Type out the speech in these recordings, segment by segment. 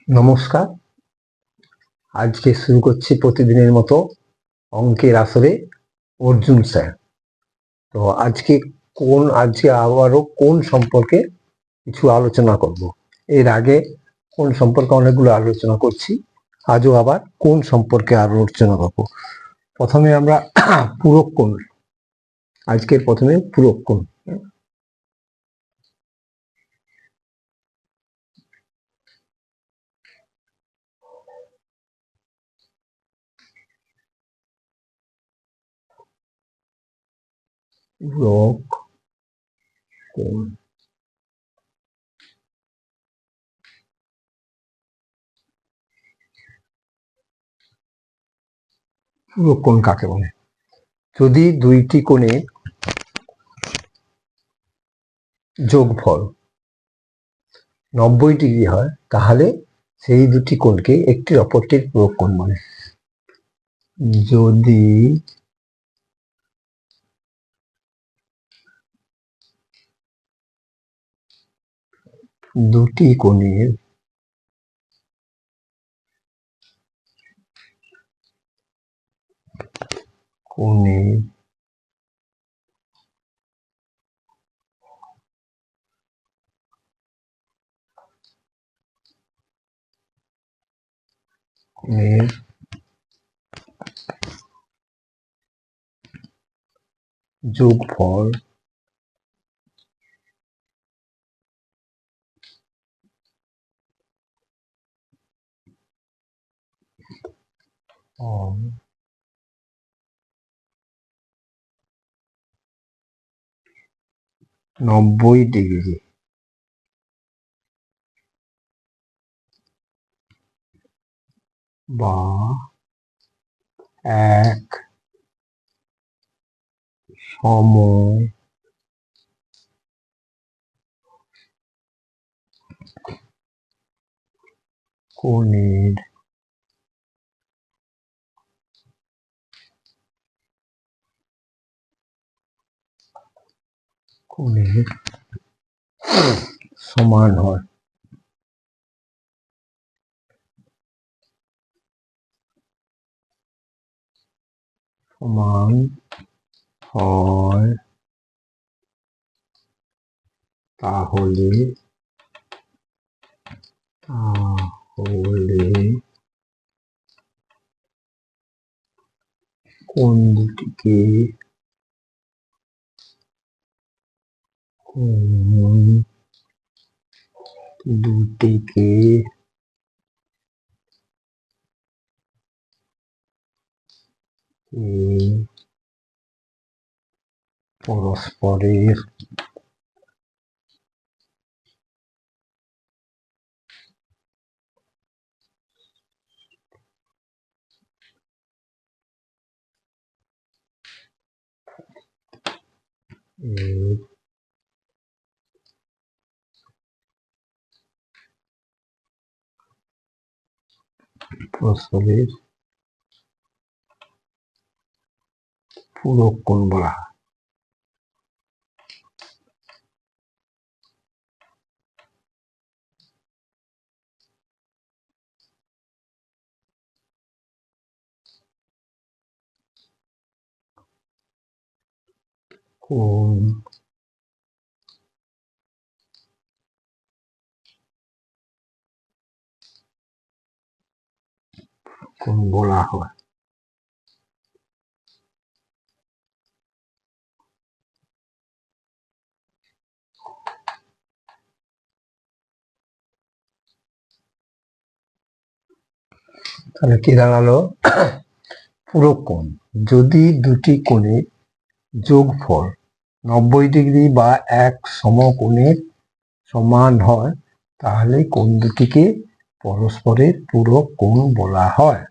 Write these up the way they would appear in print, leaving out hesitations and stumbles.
নমস্কার। আজকে শুরু করছি প্রতিদিনের মতো অঙ্কের আসরে অর্জুন স্যার। তো আজকে আবারও কোণ সম্পর্কে কিছু আলোচনা করব। এর আগে কোণ সম্পর্কে অনেকগুলো আলোচনা করছি, আজও আবার কোণ সম্পর্কে আলোচনা করব। প্রথমে আমরা পূরক কোণ, আজকের প্রথমে পূরক কোণ। পূরক কোণ, পূরক কোণ কাকে বলে? যদি দুইটি কোণের যোগফল 90 ডিগ্রি হয় তাহলে সেই দুটি কোণকে একটির অপরটির পূরক কোণ বলে। যদি দুটি কোণের কোণের কোণের যোগফল হয় 90 ডিগ্রি বা এক সম কোণের কোণের সমান হয়। সমান হয় তাহলে কোণ দুটিকে কোণ দুটিকে পরস্পরের পরস্পরের পূরক কোণ বলা হয়। কোণ কোণ বলা হয়। তাহলে কি দাঁড়ালো? পূরক কোণ যদি দুটি কোণের যোগফল 90 ডিগ্রি বা এক সমকোণের সমান হয় তাহলে কোণ দুটিকে পরস্পরের পূরক কোণ বলা হয়।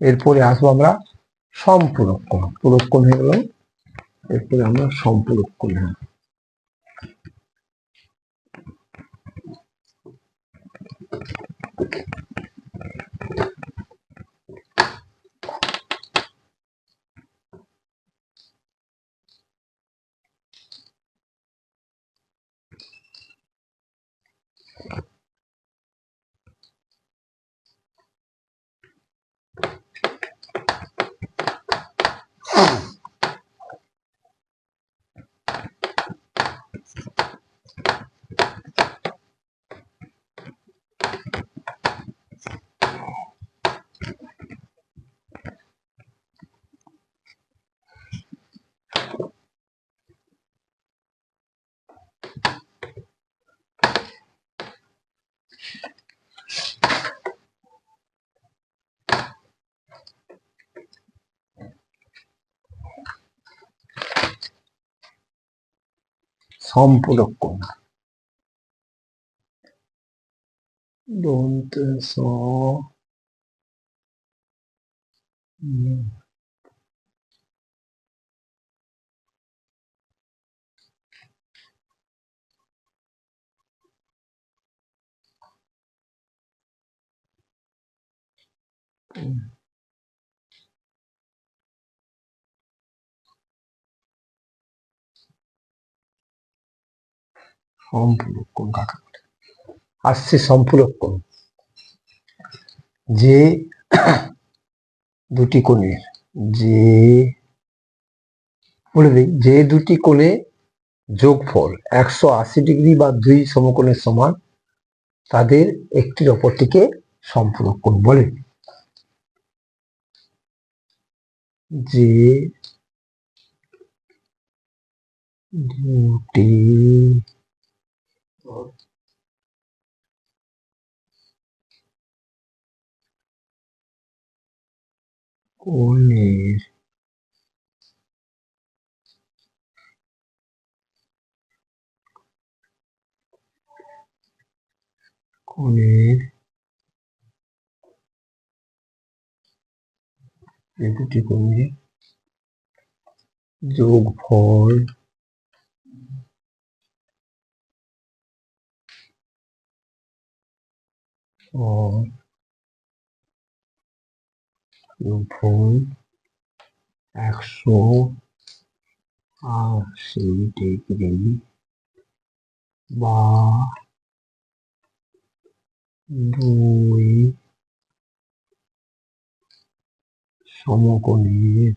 এরপরে আসবো আমরা সম্পূরক কোণ। পূরক কোণ হয়ে গেল, এরপরে আমরা সম্পূরক কোণ। সম্পূরক কোণ। দন্ত স সম্পূরক কোণ কাকে বলে? আসছে সম্পূরক কোণ, যে দুটি কোণের যে দুটি কোণে যোগফল 180 ডিগ্রি বা দুই সমকোণের সমান, তাদের একটির অপরটিকে সম্পূরক কোণ বলে। যে দুটি কোণের যে দুটি কোণের যোগফল ও যোগফল 180 ডিগ্রি বা দুই সমকোণের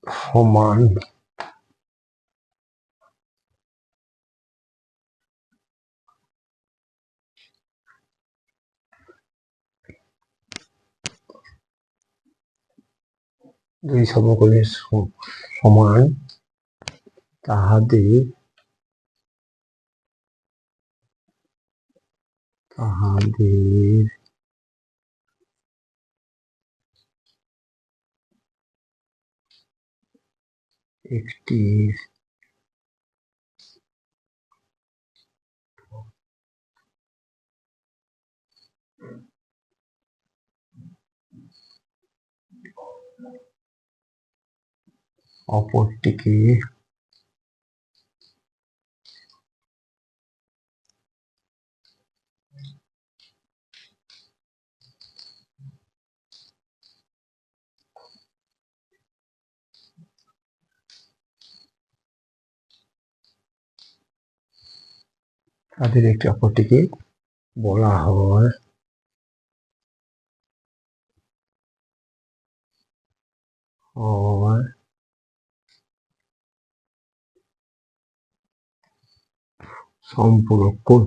সমান দুই সমকোণের সমান, তাহাদের একটি অপরটিকে বলা হয় সম্পূরক কোণ।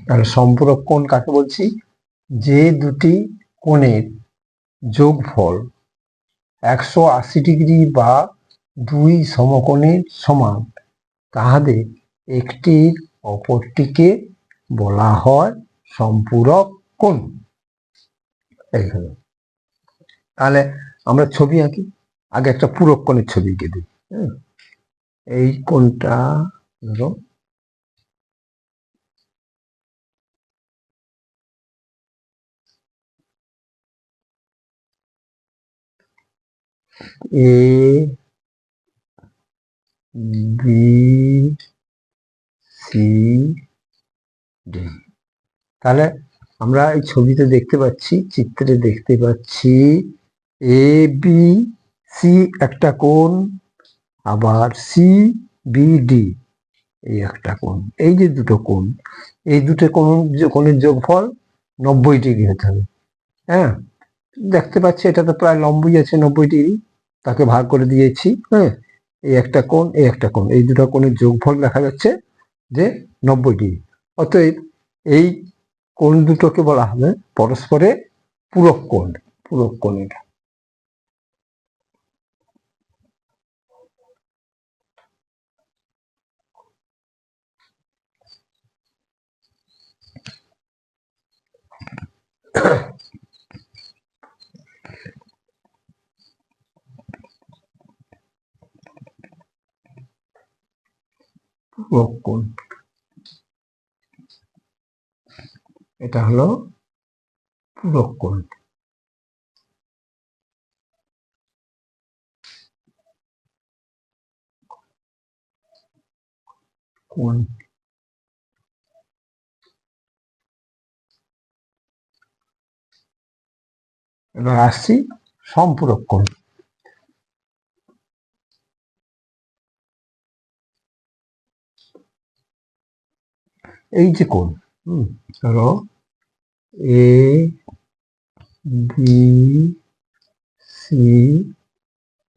তাহলে সম্পূরক কোণ কাকে বলছি? যে দুটি কোণের যোগফল 180 ডিগ্রি বা দুই সমকোণের সমান, তাহাদের একটির অপরটিকে বলা হয় সম্পূরক কোণ। এই হলো। তাহলে আমরা ছবি আঁকি, আগে একটা পূরক কোণের ছবি এঁকে দিই। এই কোণটা ধরো এ বি সি ডি। তাহলে আমরা এই ছবিতে দেখতে পাচ্ছি, চিত্রে দেখতে পাচ্ছি এ বি সি একটা কোণ, আবার সি বি ডি এই একটা কোণ। এই যে দুটো কোণ, এই দুটো কোণের যোগফল 90 ডিগ্রি হতে হবে। হ্যাঁ, দেখতে পাচ্ছি এটা তো প্রায় লম্বই আছে 90 ডিগ্রি, তাকে ভাগ করে দিয়েছি। হ্যাঁ, এই একটা কোণ, এই একটা কোণ, এই দুটো কোণের যোগফল দেখা যাচ্ছে যে 90 ডিগ্রি। অতএব এই কোণ দুটোকে বলা হবে পরস্পরের পূরক কোণ। পূরক কোণ এটা। পূরক কোণ, এটা হলো পূরক কোণ। কোণ এবার আসছি সম্পূরক কোণ। এই যে কোণ, ধরো এ বি সি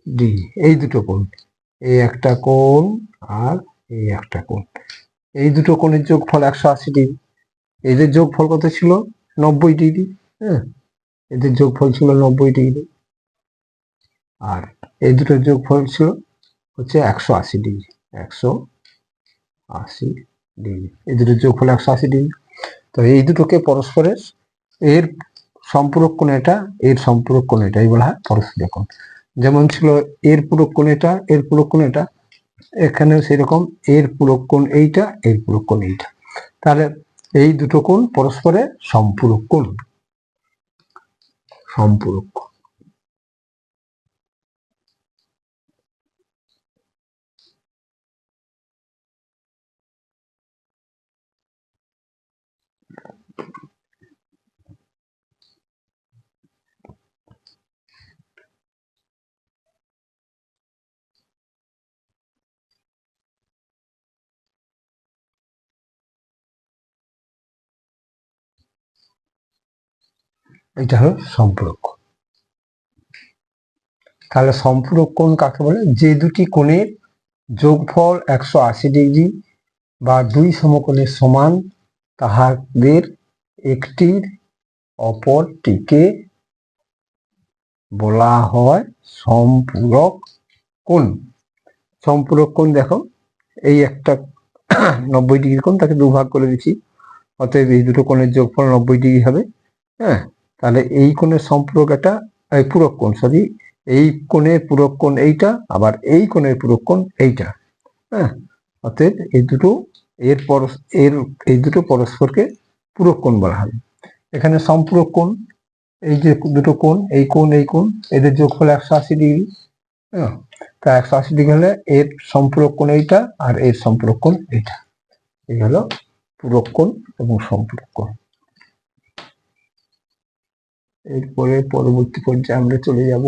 ডি, এই দুটো কোণ, এই একটা কোণ আর এই একটা কোণ, এই দুটো কোণের যোগফল 180 ডিগ্রি। এদের যোগফল কত ছিল? 90 ডিগ্রি। হ্যাঁ, এদের যোগফল ছিল 90 ডিগ্রি, আর এই দুটোর যোগফল ছিল হচ্ছে 180 ডিগ্রি। 180 ডিগ্রি, এই দুটোর যোগফল 180 ডিগ্রি। তো এই দুটোকে পরস্পরের, এর সম্পূরক কোণ এটা, এর সম্পূরক কোণ এটা, এই বলা হয় পরস্পরিক কোণ। যেমন ছিল এর পূরক কোণ এটা, এর পূরক কোণ এটা, এখানেও সেরকম এর পূরক কোণ এইটা, এর পূরক কোণ এইটা। তাহলে এই দুটো কোণ পরস্পরের সম্পূরক কোণ। সম্পূরক। এটা হলো সম্পূরক। তাহলে সম্পূরক কোণ কাকে বলে? যে দুটি কোণের যোগফল 180 ডিগ্রি বা দুই সমকোণের সমান, তাহাদের একটির অপরটিকে বলা হয় সম্পূরক কোণ। সম্পূরক কোণ দেখো, এই একটা 90 ডিগ্রি কোণ, তাকে দুভাগ করে দিচ্ছি, অতএব এই দুটো কোণের যোগফল 90 ডিগ্রি হবে। হ্যাঁ, তাহলে এই কোণের সম্পূরক এটা, এই পূরক কোণ, সরি, এই কোণের পূরক কোণ এইটা, আবার এই কোণের পূরক কোণ এইটা। হ্যাঁ, অতএব এই দুটো এর এই দুটো পরস্পরকে পূরক কোণ বলা হবে। এখানে সম্পূরক কোণ, এই যে দুটো কোণ, এই কোণ এই কোণ, এদের যোগফল 180 ডিগ্রি। হ্যাঁ, তা 180 ডিগ্রি হলে এর সম্পূরক কোণ এইটা, আর এর সম্পূরক কোণ এইটা। এই হলো পূরক কোণ এবং সম্পূরক কোণ। এরপরে পরবর্তী পর্যায়ে আমরা চলে যাব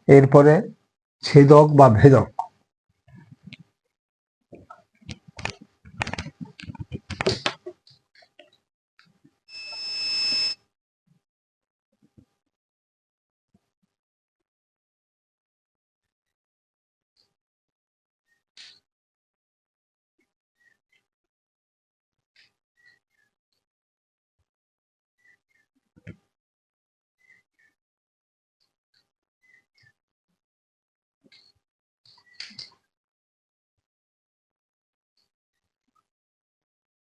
এরপরে ছেদক বা ভেদক।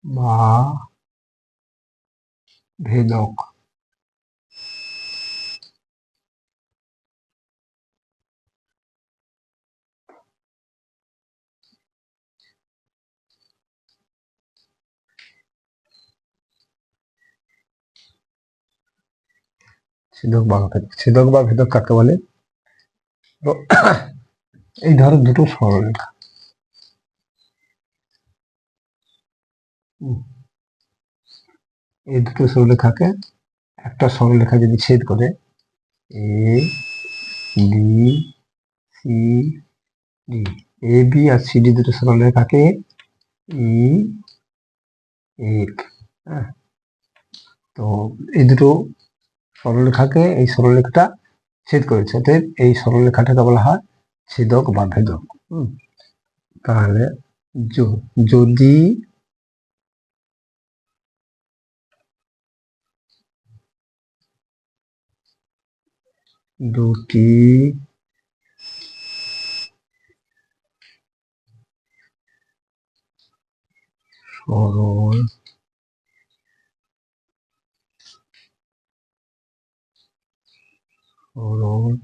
বা ভেদক। ছেদক বা ভেদক, ছেদক বা ভেদক কাকে বলে? তো এই ধরো দুটো সরলরেখা, এই দুটো সরলরেখাকে একটা সরলরেখা যদি ছেদ করে, A B C D, A B R C D দুটো সরলরেখাকে ই এক, হ্যাঁ, তো এই দুটো সরলরেখাকে এই সরলরেখাটা ছেদ করেছে, অতএব এই সরলরেখাটাকে বলা হয় ছেদক বা ভেদক। তাহলে যদি দুটি সরল সরল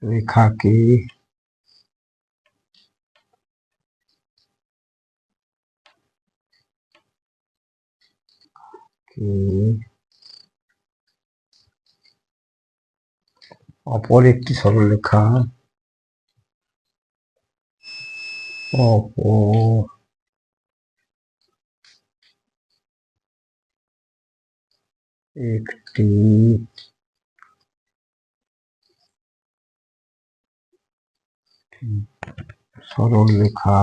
রেখাকে অপর একটি সরলরেখা অপর একটি সরলরেখা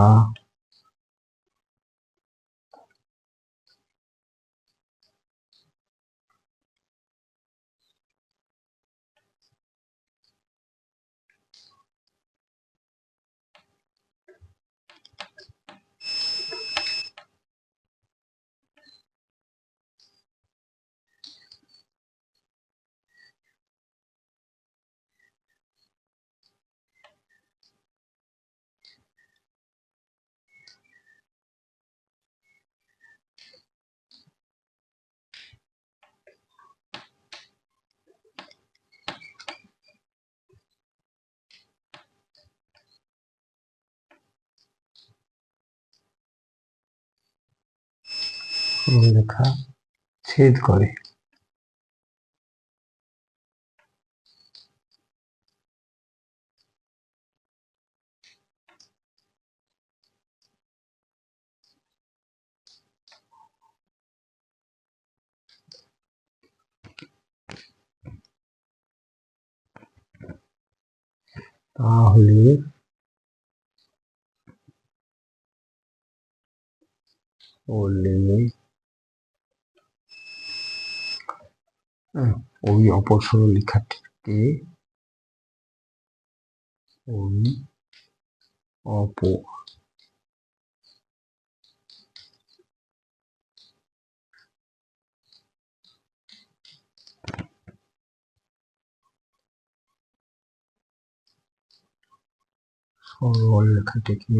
সরলরেখা ছেদ করে। তাহলে ওই অপর সরলরেখাটিকে ওই অপর সরলরেখাটিকে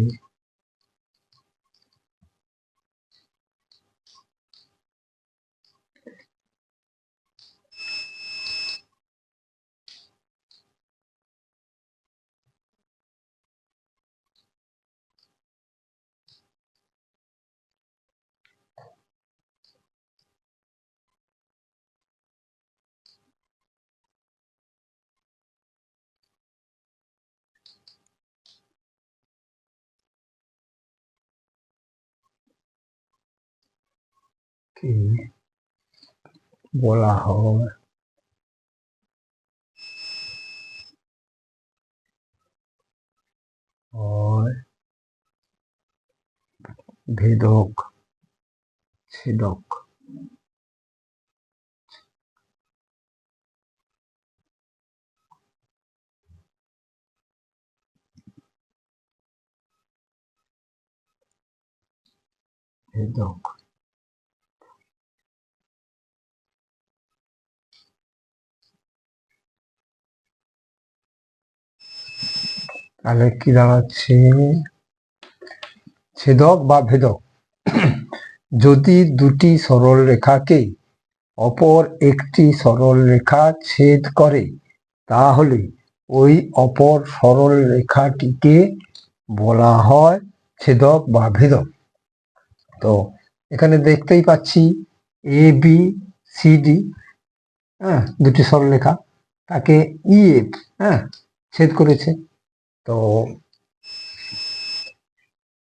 বলা হয় হয় ভেদক, ছেদক। ভেদক। তাহলে কি দাঁড়াচ্ছে? ছেদক বা ভেদক যদি দুটি সরল রেখাকে অপর একটি সরল রেখা ছেদ করে তাহলে ওই অপর সরল রেখাটিকে বলা হয় ছেদক বা ভেদক। তো এখানে দেখতেই পাচ্ছি এ বি সি ডি, হ্যাঁ, দুটি সরলরেখা, তাকে ইএফ, হ্যাঁ, ছেদ করেছে। তো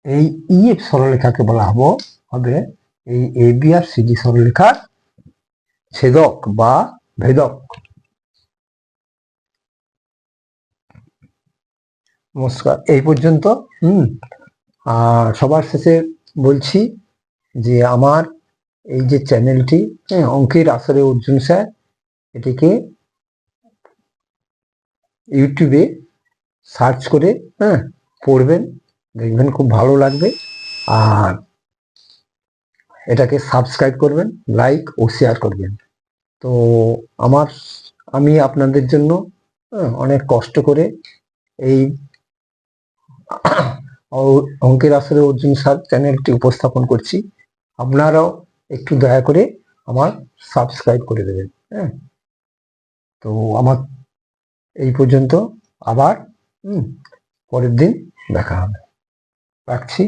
এই ইএফ সরলরেখাকে বলা হবে এই এ বি আর সিডি সরলরেখার ছেদক বা ভেদক। নমস্কার, এই পর্যন্ত। আর সবার শেষে বলছি যে আমার এই যে চ্যানেলটি, অঙ্কের আসরে অর্জুন স্যার, এটিকে ইউটিউবে সার্চ করে পড়বেন, দেখবেন খুব ভালো লাগবে। আর এটাকে সাবস্ক্রাইব করবেন, লাইক ও শেয়ার করবেন। তো আমি আপনাদের জন্য অনেক কষ্ট করে এই অঙ্কের আসরে অর্জুন স্যার চ্যানেলটি উপস্থাপন করছি। আপনারাও একটু দয়া করে আমার সাবস্ক্রাইব করে দেবেন। তো আমার এই পর্যন্ত, আবার পরের দিন দেখা হবে। রাখছি।